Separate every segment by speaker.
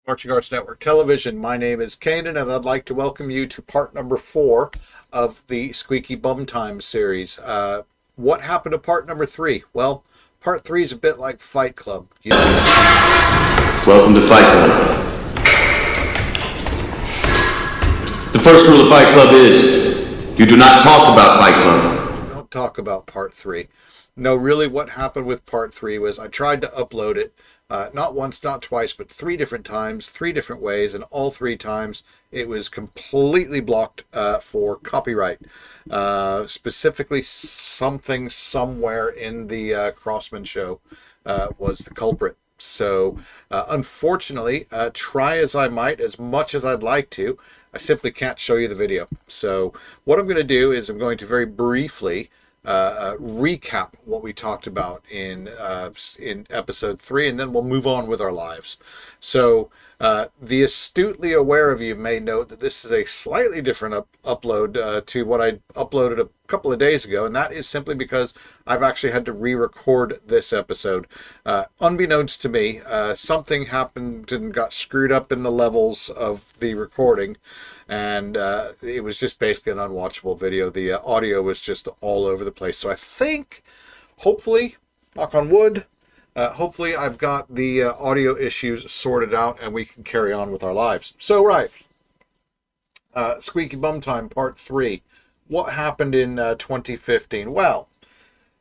Speaker 1: Marching Arts Network Television. My name is Kanan, and I'd like to welcome you to part number 4 of the Squeaky Bum Time series. What happened to part number 3? Well, part 3 is a bit like Fight Club.
Speaker 2: Welcome to Fight Club. The first rule of Fight Club is you do not talk about Fight Club.
Speaker 1: Don't talk about part 3. No, really what happened with part 3 was I tried to upload it, not once, not twice, but 3 different times, 3 different ways, and all 3 times it was completely blocked for copyright. Specifically, something somewhere in the Crossmen show was the culprit. So, unfortunately, try as I might, as much as I'd like to, I simply can't show you the video. So, what I'm going to do is I'm going to very briefly recap what we talked about in episode 3, and then we'll move on with our lives. So the astutely aware of you may note that this is a slightly different upload to what I uploaded a couple of days ago, and that is simply because I've actually had to re-record this episode. Unbeknownst to me, something happened and got screwed up in the levels of the recording, and it was just basically an unwatchable video. The audio was just all over the place. So I think, hopefully, knock on wood, hopefully I've got the audio issues sorted out and we can carry on with our lives. So, right, Squeaky Bum Time Part 3. What happened in 2015? Well,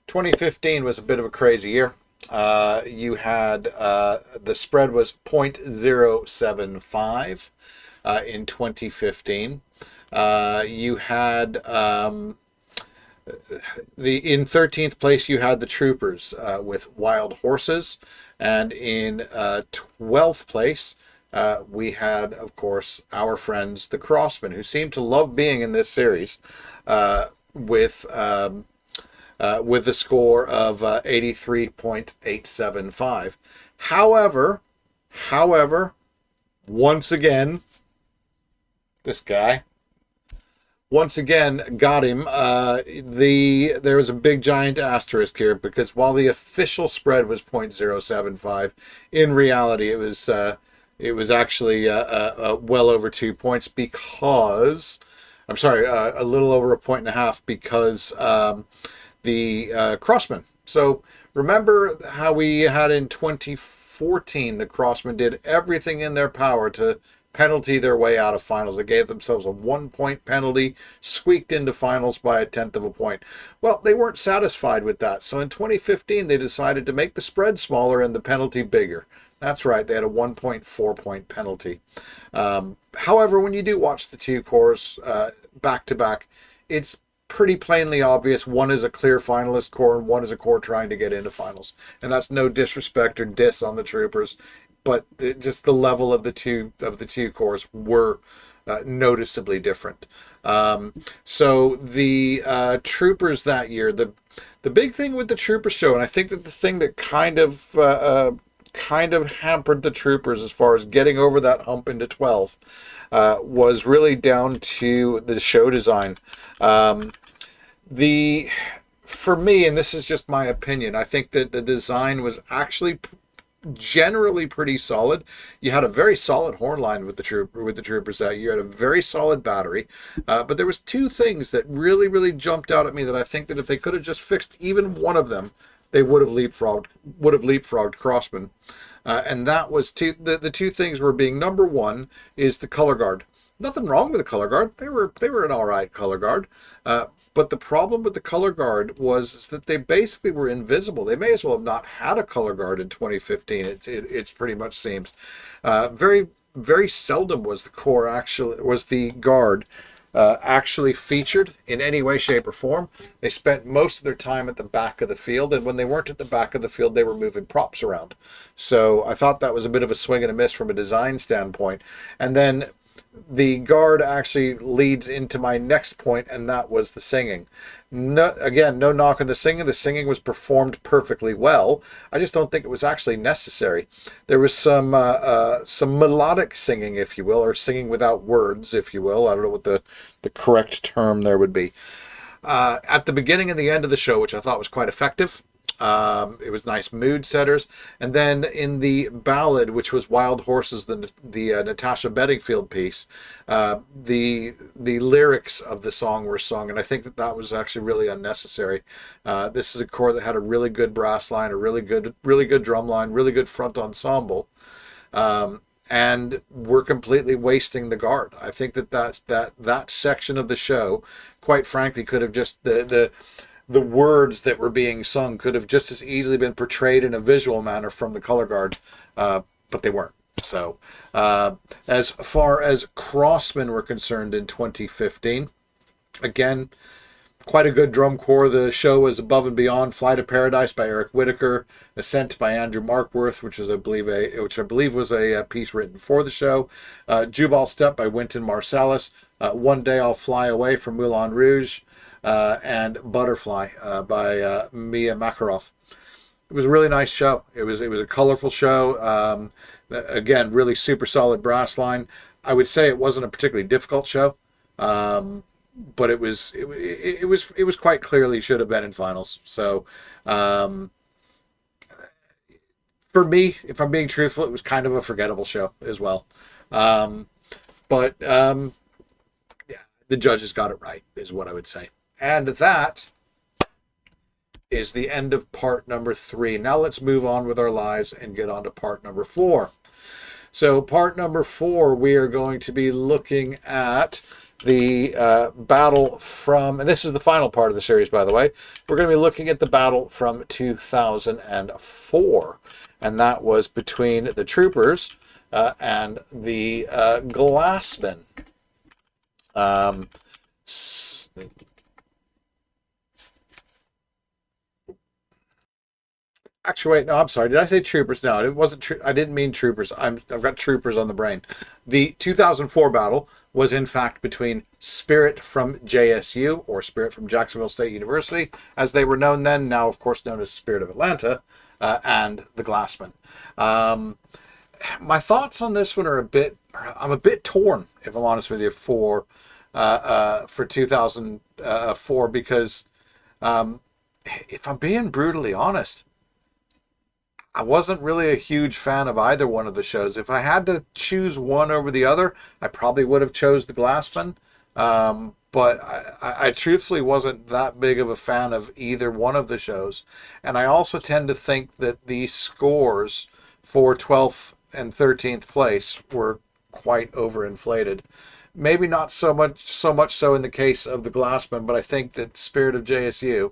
Speaker 1: 2015 was a bit of a crazy year. You had, the spread was 0.075 in 2015. You had, in 13th place, you had the Troopers with Wild Horses. And in 12th place, we had, of course, our friends, the Crossmen, who seem to love being in this series with the score of 83.875. However, once again, this guy, once again, got him. There was a big giant asterisk here, because while the official spread was 0.075, in reality it was actually well over 2 points, because I'm sorry, a little over 1.5 because the Crossmen. So remember how we had in 2014, the Crossmen did everything in their power to penalty their way out of finals. They gave themselves a 1-point penalty, squeaked into finals by 1/10 of a point. Well, they weren't satisfied with that. So in 2015, they decided to make the spread smaller and the penalty bigger. That's right, they had a 1.4-point penalty. However, when you do watch the two cores back to back, it's pretty plainly obvious one is a clear finalist core and one is a core trying to get into finals. And that's no disrespect or diss on the Troopers, but just the level of the two cores were noticeably different. So the Troopers that year, the big thing with the Troopers show, and I think that the thing that kind of hampered the Troopers as far as getting over that hump into 12 was really down to the show design. For me, and this is just my opinion, I think that the design was actually generally pretty solid. You had a very solid horn line with the Troopers that year. You had a very solid battery, but there was 2 things that really jumped out at me that I think that if they could have just fixed even one of them, they would have leapfrogged Crossman. And that was the 2 things were being, number 1 is the color guard. Nothing wrong with the color guard. They were an all right color guard. But the problem with the color guard was that they basically were invisible. They may as well have not had a color guard in 2015. It's pretty much seems. Very seldom was the guard actually featured in any way, shape, or form. They spent most of their time at the back of the field, and when they weren't at the back of the field, they were moving props around. So I thought that was a bit of a swing and a miss from a design standpoint. And then the guard actually leads into my next point, and that was the singing. No knock on the singing. The singing was performed perfectly well. I just don't think it was actually necessary. There was some melodic singing, if you will, or singing without words, if you will. I don't know what the correct term there would be. At the beginning and the end of the show, which I thought was quite effective. It was nice mood setters. And then in the ballad, which was Wild Horses, the Natasha Bedingfield piece, the lyrics of the song were sung, and I think that that was actually really unnecessary. This is a corps that had a really good brass line, a really good drum line, really good front ensemble. And we're completely wasting the guard. I think that section of the show, quite frankly, could have just the words that were being sung could have just as easily been portrayed in a visual manner from the color guard, but they weren't. So, as far as Crossmen were concerned in 2015, again, quite a good drum corps. The show was Above and Beyond, Fly to Paradise by Eric Whitaker, Ascent by Andrew Markworth, which I believe was a piece written for the show, Jubal Step by Wynton Marsalis, One Day I'll Fly Away from Moulin Rouge, and Butterfly by Mia Makarov. It was a really nice show. It was a colorful show. Again, really super solid brass line. I would say it wasn't a particularly difficult show. But it was quite clearly should have been in finals. So for me, if I'm being truthful, it was kind of a forgettable show as well. But yeah, the judges got it right, is what I would say. And that is the end of part number 3. Now let's move on with our lives and get on to part number 4. So part number 4, we are going to be looking at the battle from, and this is the final part of the series, by the way. We're going to be looking at the battle from 2004, and that was between the Troopers and the Glassmen. Actually, wait, no, I'm sorry. Did I say Troopers? No, it wasn't. I didn't mean Troopers. I've got Troopers on the brain. The 2004 battle was in fact between Spirit from JSU, or Spirit from Jacksonville State University, as they were known then. Now, of course, known as Spirit of Atlanta, and the Glassmen. My thoughts on this one are I'm a bit torn, if I'm honest with you, for 2004, because if I'm being brutally honest, I wasn't really a huge fan of either one of the shows. If I had to choose one over the other, I probably would have chose the Glassmen. But I truthfully wasn't that big of a fan of either one of the shows. And I also tend to think that the scores for 12th and 13th place were quite overinflated. Maybe not so much so in the case of the Glassmen, but I think that Spirit of JSU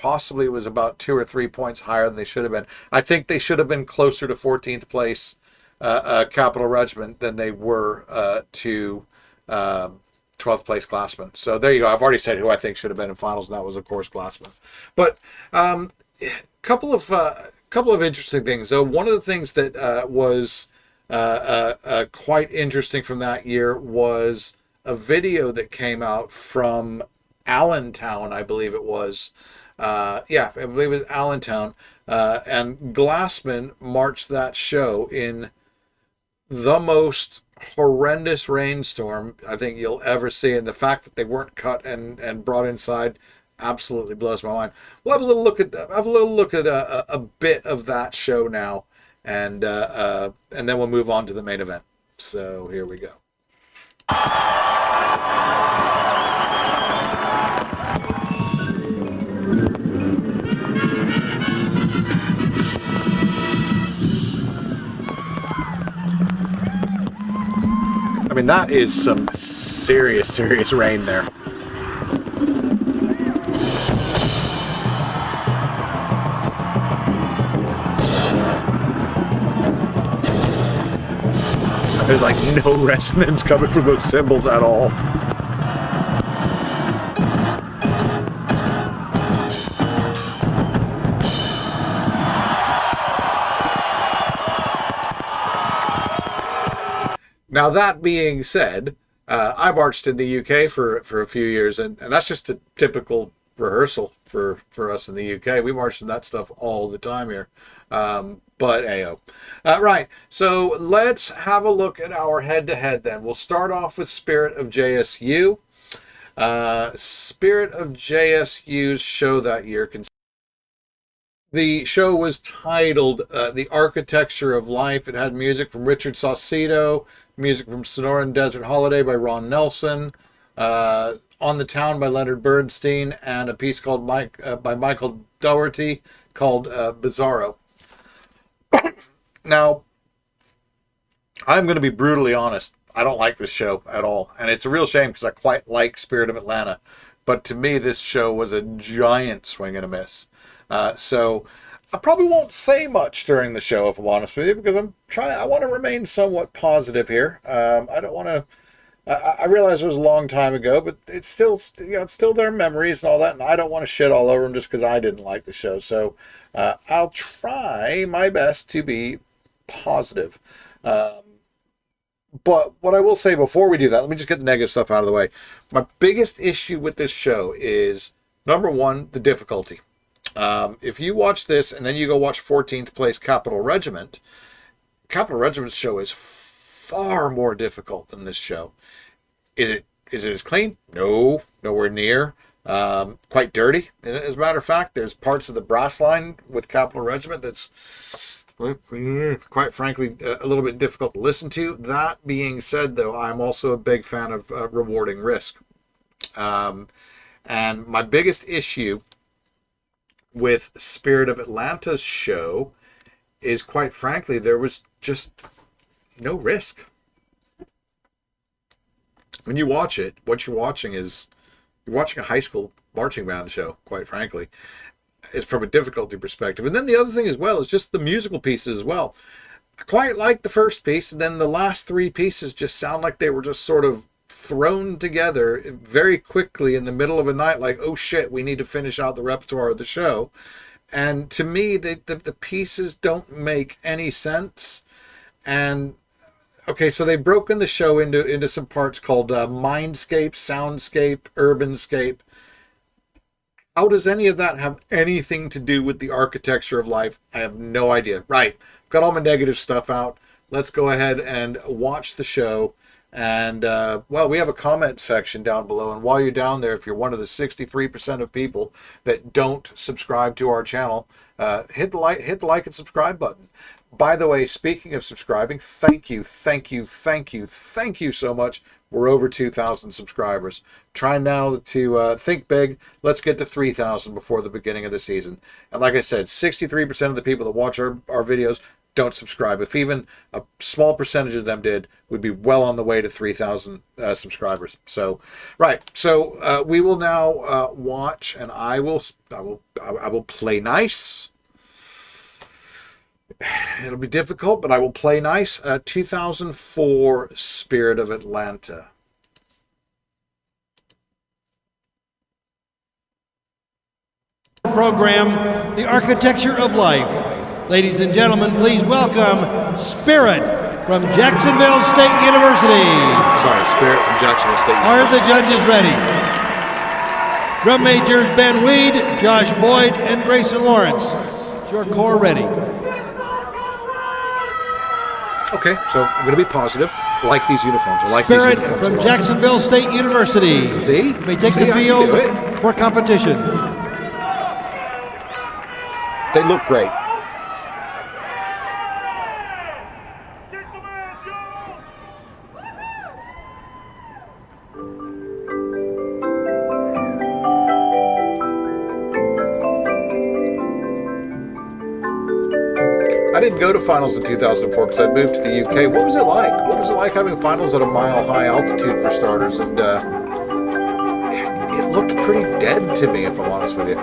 Speaker 1: possibly was about 2 or 3 points higher than they should have been. I think they should have been closer to 14th place Capital Regiment than they were to 12th place Glassmen. So there you go. I've already said who I think should have been in finals, and that was, of course, Glassmen. But couple of interesting things. So one of the things that was quite interesting from that year was a video that came out from Allentown, I believe it was. Yeah, I believe it was Allentown. And Glassman marched that show in the most horrendous rainstorm I think you'll ever see. And the fact that they weren't cut and brought inside absolutely blows my mind. We'll have a little look at a bit of that show now, and then we'll move on to the main event. So here we go. I mean, that is some serious rain there. There's like no resonance coming from those cymbals at all. Now, that being said, I marched in the UK for a few years, and that's just a typical rehearsal for us in the UK. We marched in that stuff all the time here. But ayo. Right, so let's have a look at our head-to-head then. We'll start off with Spirit of JSU. Spirit of JSU's show that year The show was titled The Architecture of Life. It had music from Richard Saucedo, music from Sonoran Desert Holiday by Ron Nelson, On the Town by Leonard Bernstein, and a piece called by Michael Dougherty called Bizarro. Now, I'm going to be brutally honest. I don't like this show at all. And it's a real shame because I quite like Spirit of Atlanta. But to me, this show was a giant swing and a miss. So I probably won't say much during the show, if I'm honest with you, because I want to remain somewhat positive here. I don't want to, I realize it was a long time ago, but it's still, it's still their memories and all that. And I don't want to shit all over them just because I didn't like the show. So I'll try my best to be positive. But what I will say before we do that, let me just get the negative stuff out of the way. My biggest issue with this show is, number one, the difficulty. If you watch this and then you go watch 14th place Capital Regiment's show is far more difficult than this show. Is it as clean? No, nowhere near. Quite dirty. As a matter of fact, there's parts of the brass line with Capital Regiment that's quite frankly a little bit difficult to listen to. That being said, though, I'm also a big fan of rewarding risk. And my biggest issue with Spirit of Atlanta's show is, quite frankly, there was just no risk. When you watch it, what you're watching is you're watching a high school marching band show, quite frankly. It's from a difficulty perspective. And then the other thing as well is just the musical pieces as well. I quite like the first piece, and then the last three pieces just sound like they were just sort of thrown together very quickly in the middle of a night, like, oh shit, we need to finish out the repertoire of the show. And to me, the pieces don't make any sense. And okay, so they've broken the show into some parts called Mindscape, Soundscape, Urbanscape. How does any of that have anything to do with the architecture of life? I have no idea. Right, got all my negative stuff out. Let's go ahead and watch the show. And, well, we have a comment section down below. And while you're down there, if you're one of the 63% of people that don't subscribe to our channel, hit the like and subscribe button. By the way, speaking of subscribing, thank you so much. We're over 2,000 subscribers. Trying now to think big. Let's get to 3,000 before the beginning of the season. And like I said, 63% of the people that watch our videos don't subscribe. If even a small percentage of them did, we'd be well on the way to 3,000 subscribers. So, right. So we will now watch, and I will play nice. It'll be difficult, but I will play nice. 2004 Spirit of Atlanta.
Speaker 3: Program, The Architecture of Life. Ladies and gentlemen, please welcome Spirit from Jacksonville State University.
Speaker 1: Sorry, Spirit from Jacksonville State University.
Speaker 3: Are the judges ready? Drum majors Ben Weed, Josh Boyd, and Grayson Lawrence. Is your corps ready?
Speaker 1: Okay, so I'm going to be positive. I like these uniforms. I like
Speaker 3: Spirit
Speaker 1: these uniforms
Speaker 3: from Jacksonville State University.
Speaker 1: See?
Speaker 3: You may take the field for competition.
Speaker 1: They look great. I didn't go to finals in 2004 because I'd moved to the UK. What was it like? What was it like having finals at a mile-high altitude for starters? And it looked pretty dead to me, if I'm honest with you.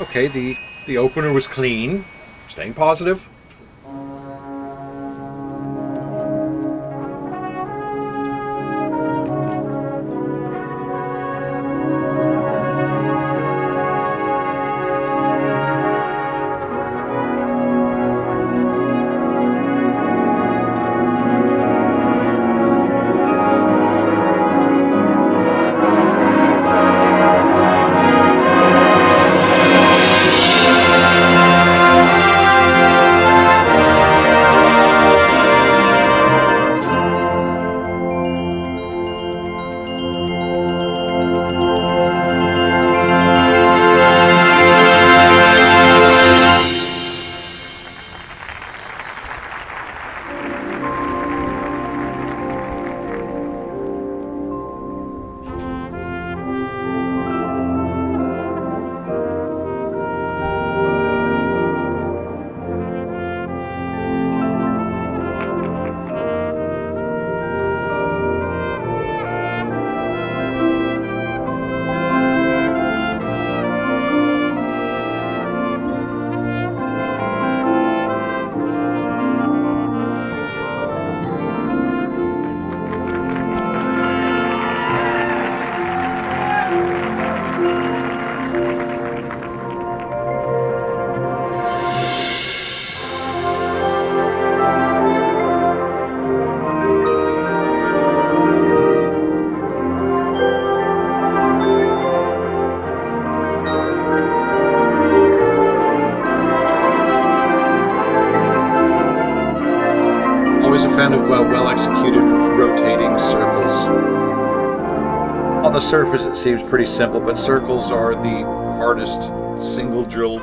Speaker 1: Okay, the opener was clean. Staying positive. Always a fan of well-executed rotating circles. On the surface, it seems pretty simple, but circles are the hardest single drill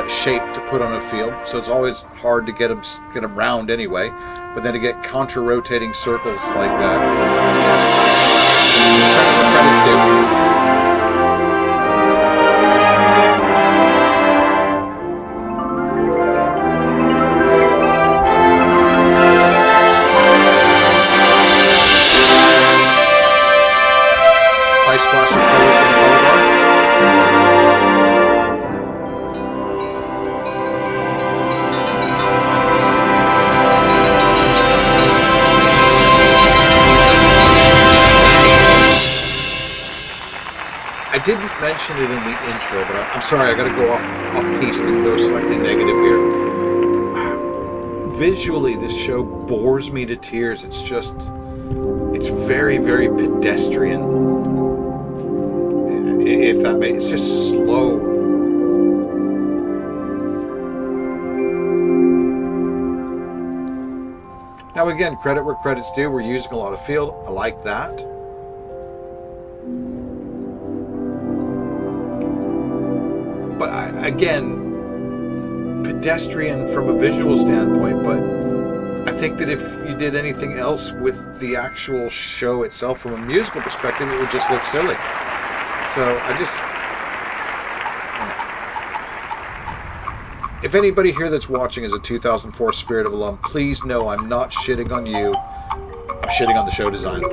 Speaker 1: shape to put on a field, so it's always hard to get them round anyway. But then to get contra-rotating circles like that, credit's due. Nice flash of color from the color bar. I didn't mention it in the intro, but I'm sorry, I got to go off piste and go slightly negative here. Visually, this show bores me to tears. It's very, very pedestrian. If that makes, it's just slow. Now again, credit where credit's due. We're using a lot of field. I like that. But again, pedestrian from a visual standpoint, but I think that if you did anything else with the actual show itself from a musical perspective, it would just look silly. So if anybody here that's watching is a 2004 Spirit of alum, please know I'm not shitting on you. I'm shitting on the show design.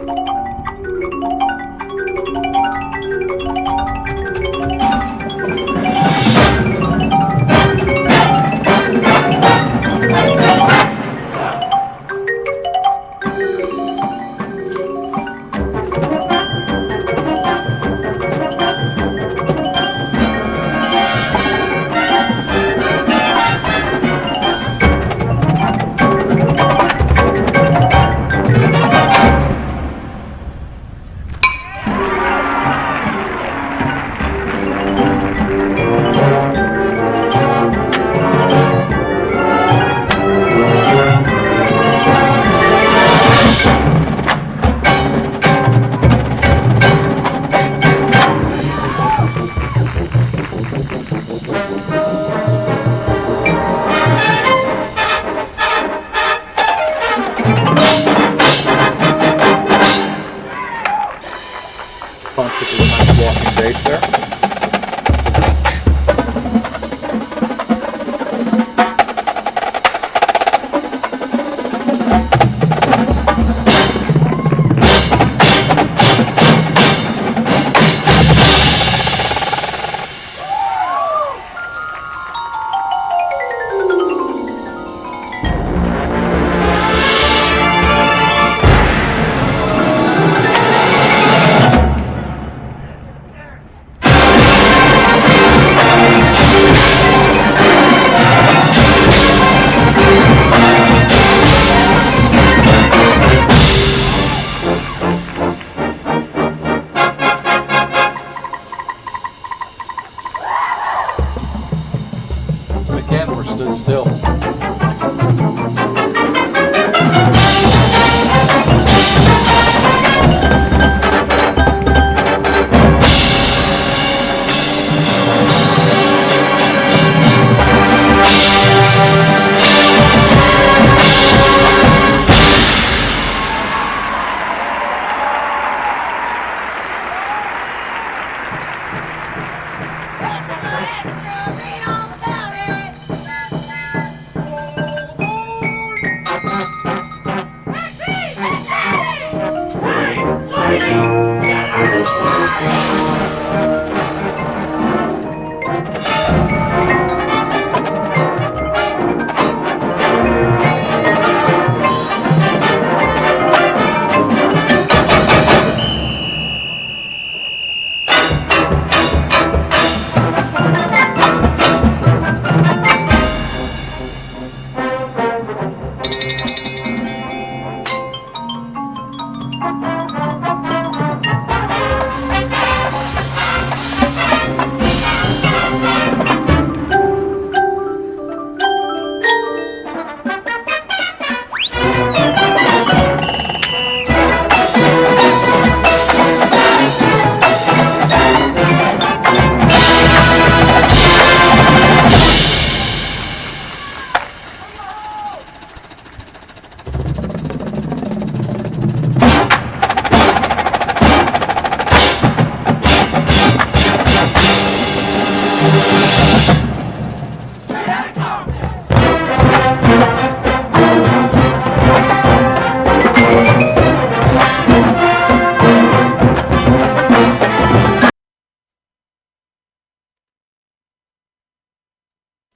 Speaker 1: Or stood still.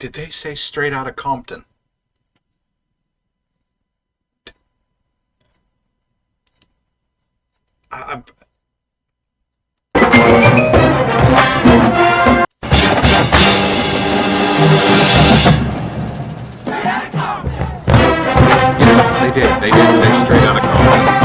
Speaker 1: Did they say straight out of Compton? I, yes, they did. They did say straight out of Compton.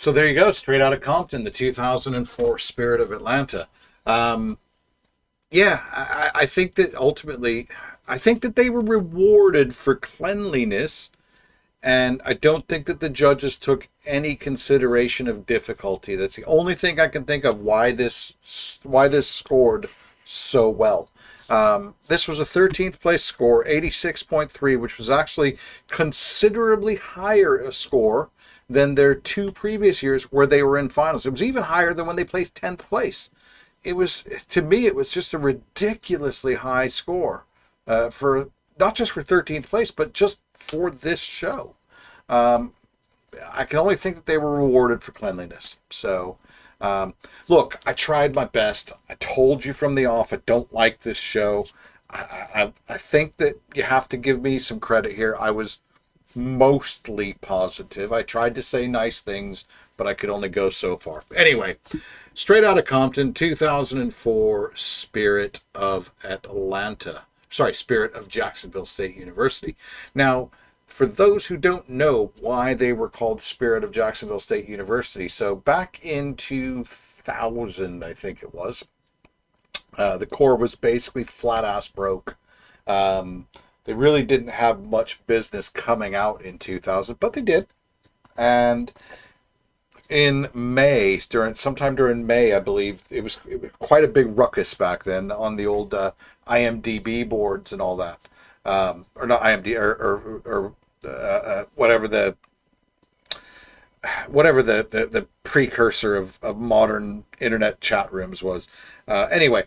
Speaker 1: So there you go, straight out of Compton, the 2004 Spirit of Atlanta. I think that ultimately, I think that they were rewarded for cleanliness, and I don't think that the judges took any consideration of difficulty. That's the only thing I can think of why this scored so well. This was a 13th place score, 86.3, which was actually considerably higher a score than their two previous years where they were in finals. It was even higher than when they placed 10th place. It was, to me, it was just a ridiculously high score for not just for 13th place, but just for this show. I can only think that they were rewarded for cleanliness. So, look, I tried my best. I told you from the off, I don't like this show. I think that you have to give me some credit here. I was mostly positive. I tried to say nice things, but I could only go so far. Anyway, straight out of Compton, 2004 Spirit of Atlanta. Sorry, Spirit of Jacksonville State University. Now, for those who don't know why they were called Spirit of Jacksonville State University, so back in 2000, I think it was, the Corps was basically flat ass broke. They really didn't have much business coming out in 2000, but they did. And in May, sometime during May, I believe, it was quite a big ruckus back then on the old IMDb boards and all that. Or not IMD, or whatever the precursor of modern internet chat rooms was. Anyway,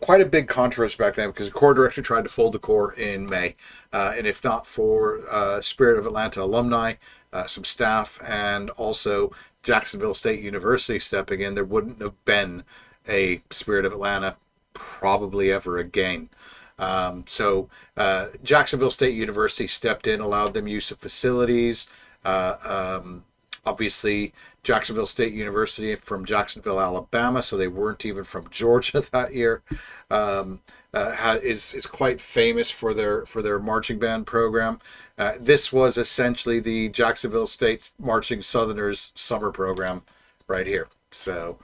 Speaker 1: quite a big controversy back then because the Corps director tried to fold the Corps in May. And if not for Spirit of Atlanta alumni, some staff, and also Jacksonville State University stepping in, there wouldn't have been a Spirit of Atlanta probably ever again. So Jacksonville State University stepped in, allowed them use of facilities. Obviously, Jacksonville State University from Jacksonville, Alabama, so they weren't even from Georgia that year. Is quite famous for their marching band program. This was essentially the Jacksonville State Marching Southerners summer program right here. So,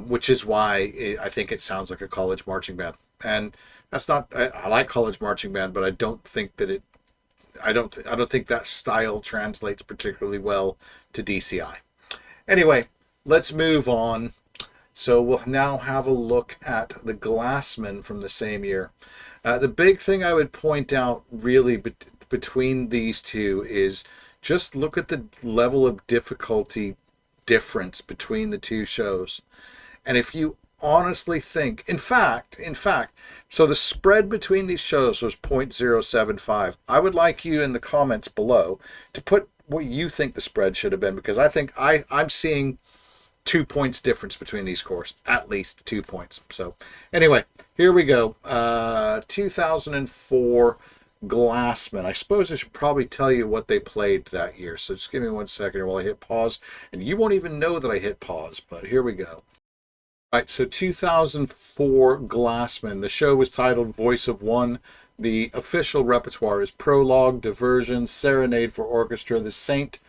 Speaker 1: which is why I think it sounds like a college marching band. And that's not. I like college marching band, but I don't think that I don't think that style translates particularly well to DCI. Anyway, let's move on. So we'll now have a look at the Glassmen from the same year. The big thing I would point out really between these two is just look at the level of difficulty difference between the two shows. And if you honestly think, in fact, so the spread between these shows was 0.075. I would like you in the comments below to put what you think the spread should have been, because I think I'm seeing 2 points difference between these cores, at least 2 points. So anyway, here we go. 2004 Glassmen. I suppose I should probably tell you what they played that year. So just give me 1 second here while I hit pause, and you won't even know that I hit pause, but here we go. All right, so 2004 Glassmen. The show was titled Voice of One. The official repertoire is Prologue, Diversion, Serenade for Orchestra, The Saint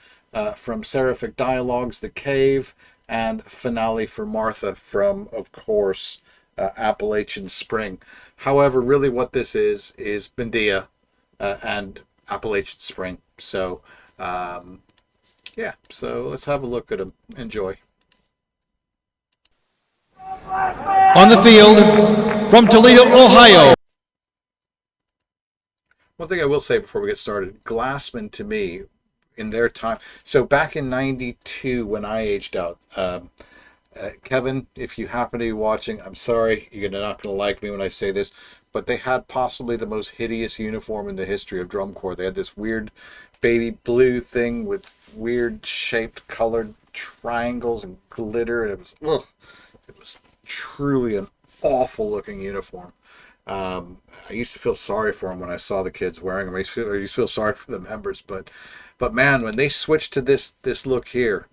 Speaker 1: from Seraphic Dialogues, The Cave, and Finale for Martha from, of course, Appalachian Spring. However, really what this is Medea and Appalachian Spring. So, yeah, so let's have a look at them. Enjoy.
Speaker 3: On the field, from Toledo, Ohio.
Speaker 1: One thing I will say before we get started, Glassmen to me, in their time, so back in 92 when I aged out, Kevin, if you happen to be watching, I'm sorry, you're not going to like me when I say this, but they had possibly the most hideous uniform in the history of drum corps. They had this weird baby blue thing with weird shaped colored triangles and glitter, and it was truly an awful looking uniform. I used to feel sorry for them when I saw the kids wearing them. I used to feel sorry for the members, but man, when they switched to this look here,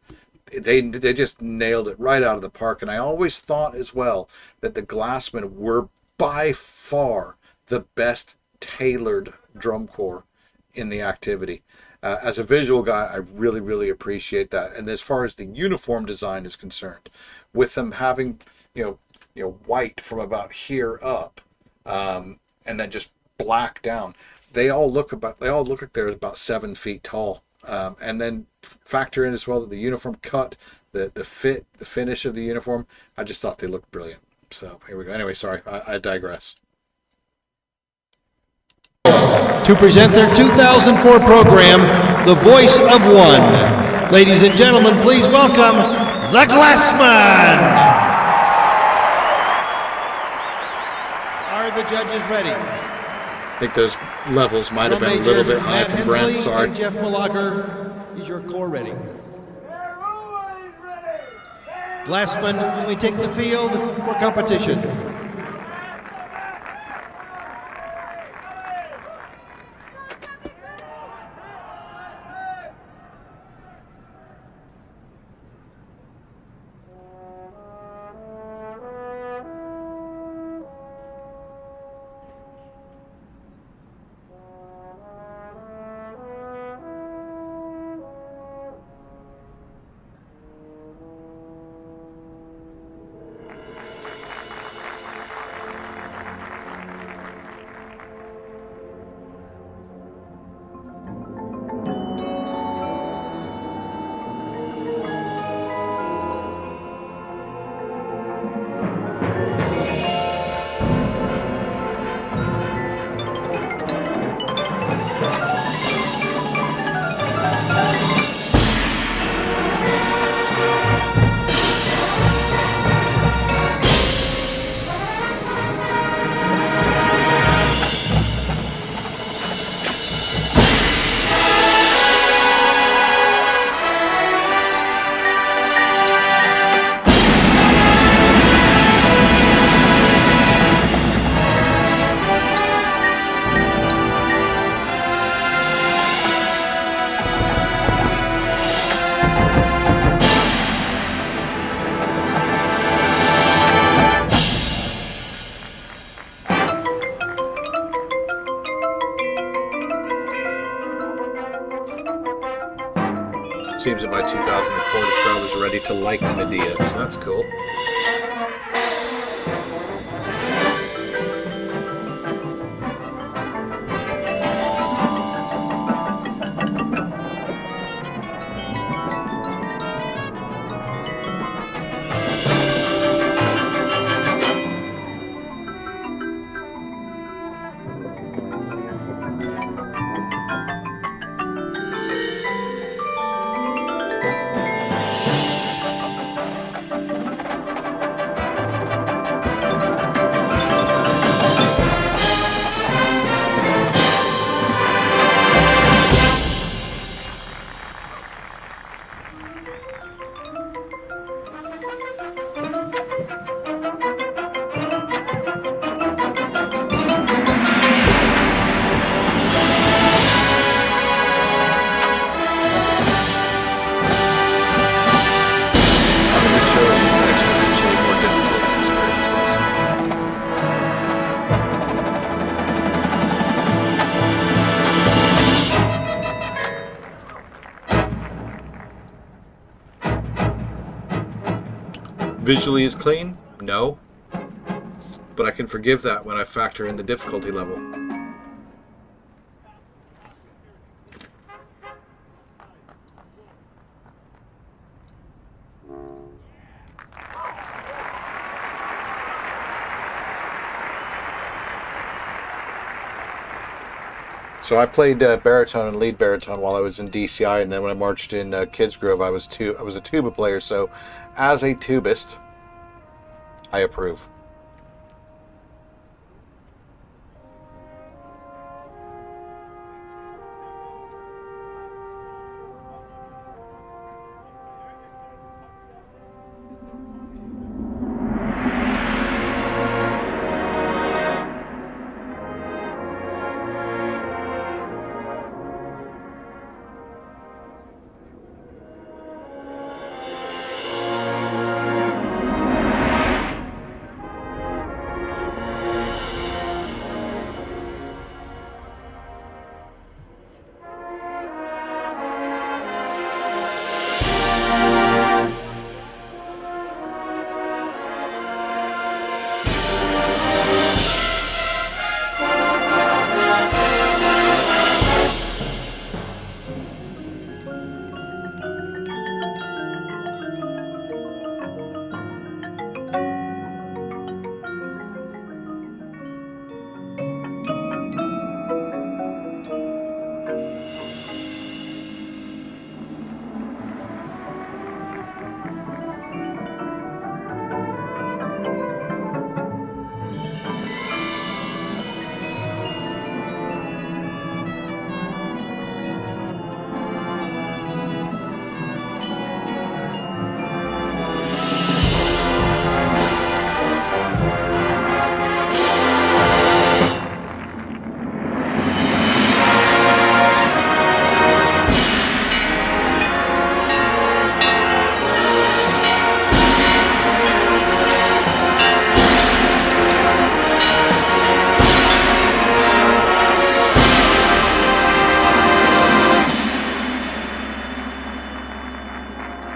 Speaker 1: they just nailed it right out of the park. And I always thought as well that the Glassmen were by far the best tailored drum corps in the activity. As a visual guy, I really, really appreciate that. And as far as the uniform design is concerned, with them having white from about here up, and then just black down, they all look like they're about 7 feet tall. And then factor in as well that the uniform cut, the fit, the finish of the uniform, I just thought they looked brilliant. So here we go. Anyway, sorry, I digress.
Speaker 3: To present their 2004 program, The Voice of One. Ladies and gentlemen, please welcome the Glassmen. Are the judges ready?
Speaker 1: I think those levels might have been a little bit high from Brent. Sorry.
Speaker 3: And Jeff Malacher, is your corps ready? Glassmen, we take the field for competition.
Speaker 1: Seems that by 2004 the crowd was ready to like Medea, so that's cool. Visually is clean? No. But I can forgive that when I factor in the difficulty level. So I played baritone and lead baritone while I was in DCI, and then when I marched in Kids Grove, I was a tuba player. So, as a tubist, I approve.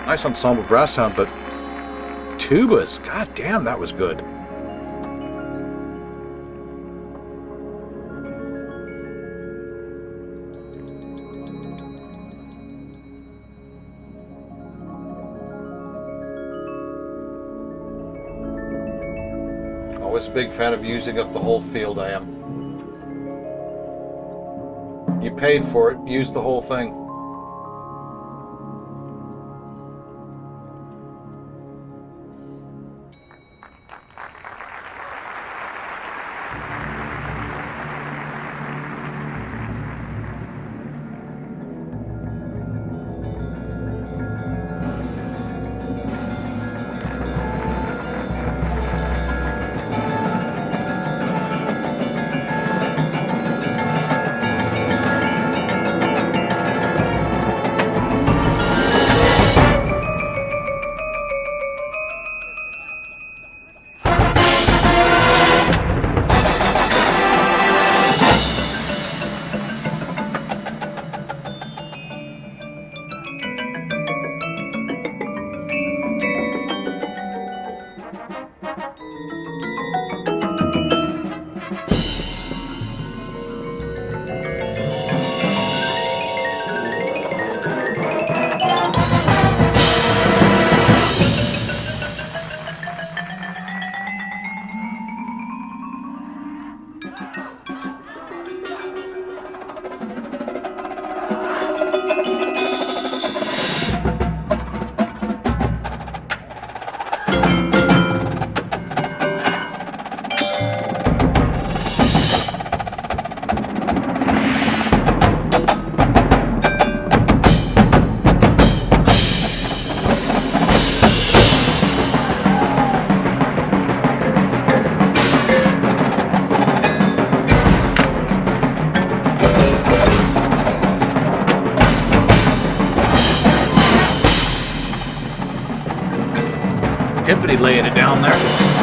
Speaker 1: Nice ensemble brass sound, but tubas, god damn, that was good. Always a big fan of using up the whole field, I am. You paid for it, use the whole thing. Timpani laying it down there.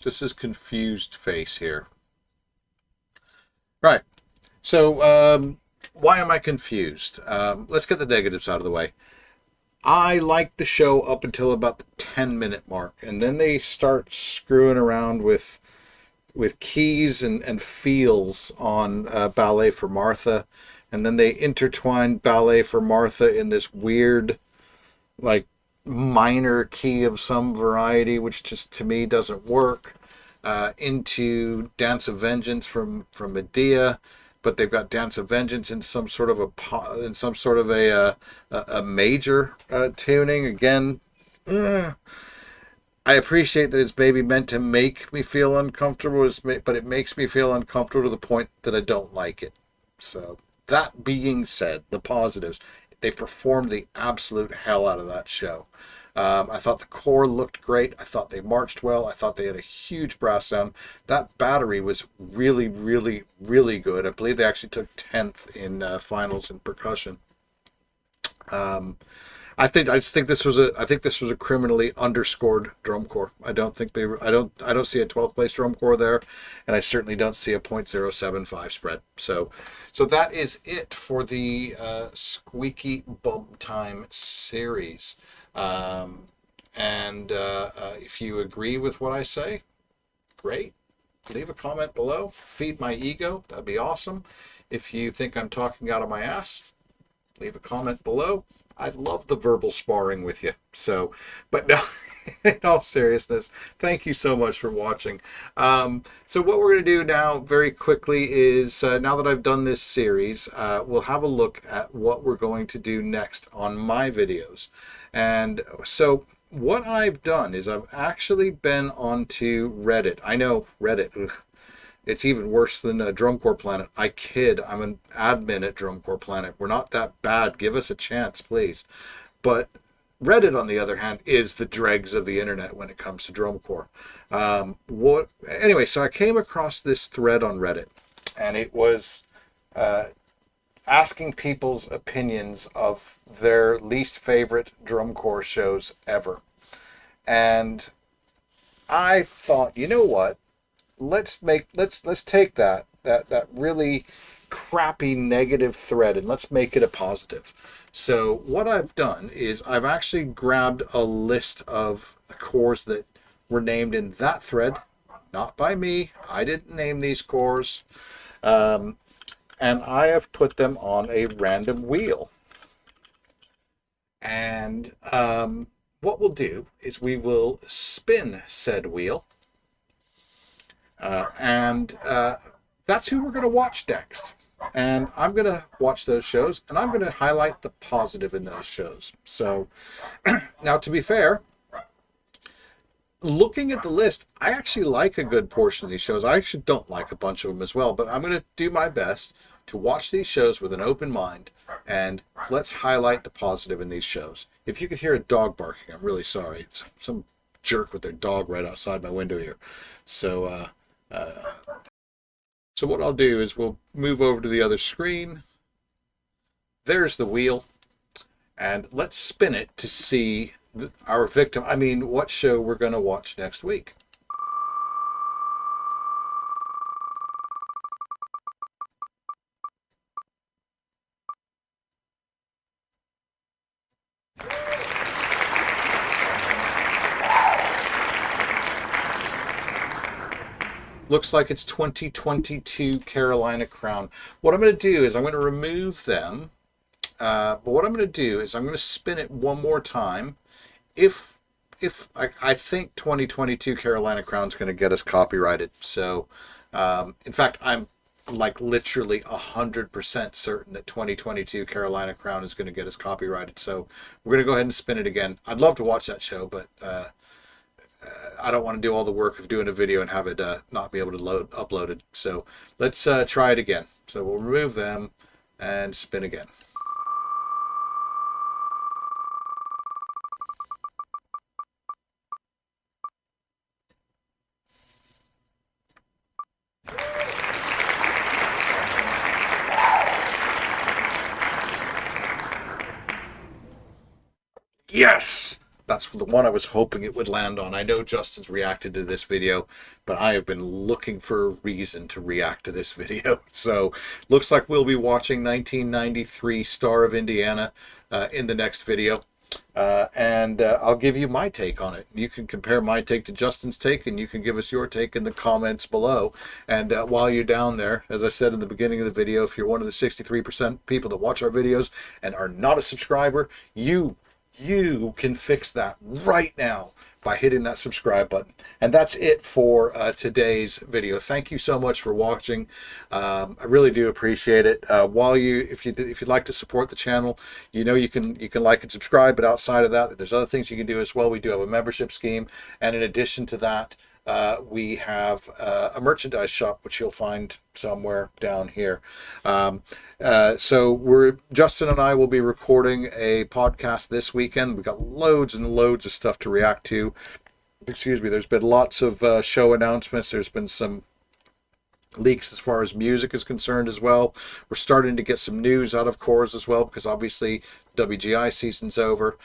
Speaker 1: Just his confused face here. Right. So, why am I confused? Let's get the negatives out of the way. I liked the show up until about the 10-minute mark, and then they start screwing around with keys and feels on Ballet for Martha, and then they intertwine Ballet for Martha in this weird, like, minor key of some variety, which just to me doesn't work. Into Dance of Vengeance from Medea, but they've got Dance of Vengeance in some sort of a major tuning again. I appreciate that it's maybe meant to make me feel uncomfortable, but it makes me feel uncomfortable to the point that I don't like it. So that being said, the positives, they performed the absolute hell out of that show. I thought the core looked great. I thought they marched well. I thought they had a huge brass sound. That battery was really, really, really good. I believe they actually took 10th in finals in percussion. I just think this was a criminally underscored drum corps. I don't see a 12th place drum corps there, and I certainly don't see a .075 spread. So that is it for the Squeaky Bum Time series. If you agree with what I say, great. Leave a comment below. Feed my ego. That'd be awesome. If you think I'm talking out of my ass, leave a comment below. I love the verbal sparring with you. So, but no, in all seriousness, thank you so much for watching. So what we're going to do now very quickly is, now that I've done this series, we'll have a look at what we're going to do next on my videos. And so what I've done is I've actually been onto Reddit. I know Reddit, ugh, it's even worse than Drum Corps Planet. I kid. I'm an admin at Drum Corps Planet. We're not that bad. Give us a chance, please. But Reddit, on the other hand, is the dregs of the internet when it comes to drum corps. Anyway, so I came across this thread on Reddit, and it was asking people's opinions of their least favorite drum corps shows ever. And I thought, you know what? Let's take that really crappy negative thread and let's make it a positive. So what I've done is I've actually grabbed a list of corps that were named in that thread, not by me. I didn't name these corps, and I have put them on a random wheel. And what we'll do is we will spin said wheel. That's who we're going to watch next. And I'm going to watch those shows, and I'm going to highlight the positive in those shows. So, now to be fair, looking at the list, I actually like a good portion of these shows. I actually don't like a bunch of them as well, but I'm going to do my best to watch these shows with an open mind, and let's highlight the positive in these shows. If you could hear a dog barking, I'm really sorry. It's some jerk with their dog right outside my window here. So, so what I'll do is we'll move over to the other screen. There's the wheel. And let's spin it to see what show we're going to watch next week. Looks like it's 2022 Carolina Crown. What I'm going to do is I'm going to remove them. But what I'm going to do is I'm going to spin it one more time. If I think 2022 Carolina Crown is going to get us copyrighted. So, in fact, I'm like literally 100% certain that 2022 Carolina Crown is going to get us copyrighted. So we're going to go ahead and spin it again. I'd love to watch that show, but I don't want to do all the work of doing a video and have it not be able to upload it. So let's try it again. So we'll remove them and spin again. Yes! That's the one I was hoping it would land on. I know Justin's reacted to this video, but I have been looking for a reason to react to this video. So, looks like we'll be watching 1993 Star of Indiana in the next video. I'll give you my take on it. You can compare my take to Justin's take, and you can give us your take in the comments below. And while you're down there, as I said in the beginning of the video, if you're one of the 63% people that watch our videos and are not a subscriber, you can fix that right now by hitting that subscribe button. And that's it for today's video. Thank you so much for watching. I really do appreciate it. If you'd like to support the channel, you can like and subscribe. But outside of that, there's other things you can do as well. We do have a membership scheme, and in addition to that, we have a merchandise shop, which you'll find somewhere down here. So Justin and I will be recording a podcast this weekend. We've got loads and loads of stuff to react to. Excuse me. There's been lots of show announcements. There's been some leaks as far as music is concerned as well. We're starting to get some news out of Coors as well, because obviously WGI season's over.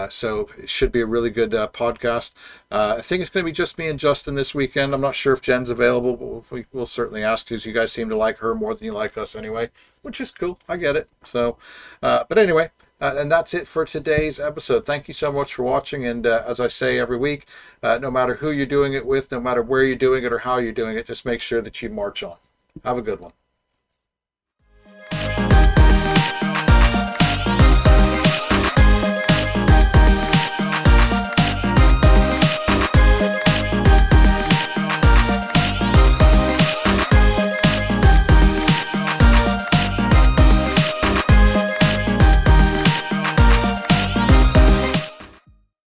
Speaker 1: So it should be a really good podcast. I think it's going to be just me and Justin this weekend. I'm not sure if Jen's available, but we'll certainly ask, because you guys seem to like her more than you like us anyway, which is cool. I get it. So, but anyway, and that's it for today's episode. Thank you so much for watching. And as I say every week, no matter who you're doing it with, no matter where you're doing it or how you're doing it, just make sure that you march on. Have a good one.